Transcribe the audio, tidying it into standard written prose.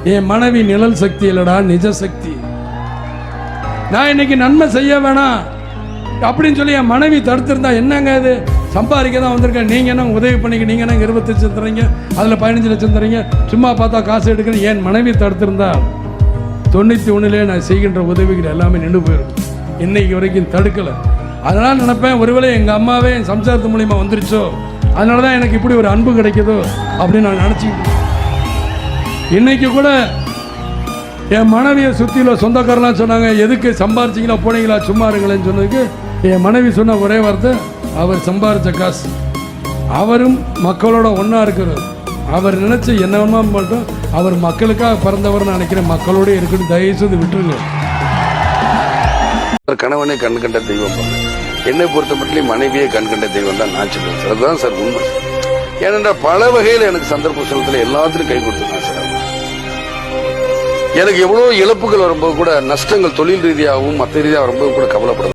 என் மனைவி நிழல் சக்தி இல்லடா, நிஜ சக்தி. நான் இன்னைக்கு நன்மை செய்ய வேணாம் அப்படின்னு சொல்லி என் மனைவி தடுத்திருந்தா என்னங்க இது? சம்பாதிக்க தான் வந்திருக்கேன், நீங்கள் என்ன உதவி பண்ணிக்க, நீங்கள் என்ன 25 லட்சம் தரீங்க, அதில் 15 லட்சம் தரீங்க, சும்மா பார்த்தா காசு எடுக்கிறேன். என் மனைவி தடுத்திருந்தா 91 நான் செய்கின்ற உதவிகள் எல்லாமே நின்று போயிருக்கும். இன்னைக்கு வரைக்கும் தடுக்கலை. அதனால் நினைப்பேன், ஒருவேளை எங்கள் அம்மாவே என் சம்சாரத்து மூலிமா வந்துருச்சோ, அதனால தான் எனக்கு இப்படி ஒரு அன்பு கிடைக்குதோ அப்படின்னு நான் நினச்சிக்கிட்டு. இன்னைக்கு கூட என் மனைவியை சுற்றியில் சொந்தக்காரெலாம் சொன்னாங்க, எதுக்கு சம்பாரிச்சிங்களா போனீங்களா சும்மா இருங்களேன்னு சொன்னதுக்கு என் மனைவி சொன்ன ஒரே வார்த்தை, அவர் சம்பாரித்த காசு, அவரும் மக்களோட ஒன்றா இருக்கிறார், அவர் நினச்சி என்னவா மட்டும் அவர் மக்களுக்காக பிறந்தவர் நினைக்கிறேன், மக்களோட இருக்குன்னு தயவுசெய்து விட்டுருங்க. கணவனே கண் கண்ட தெய்வம், என்னை பொறுத்த மட்டும் மனைவியே கண் கண்ட தெய்வம் தான் நான் சொல்லுவேன் சார். அதுதான் சார் உண்மை. ஏனென்றால் பல வகையில் எனக்கு சந்தர்ப்ப சூழத்தில் எல்லாத்திலும் கை கொடுத்துருக்கேன் சார். எனக்கு எவ்வளோ இழப்புகள் வரும்போது கூட, நஷ்டங்கள் தொழில் ரீதியாகவும் மற்ற ரீதியாக வரும்போது கூட கவலைப்படுது.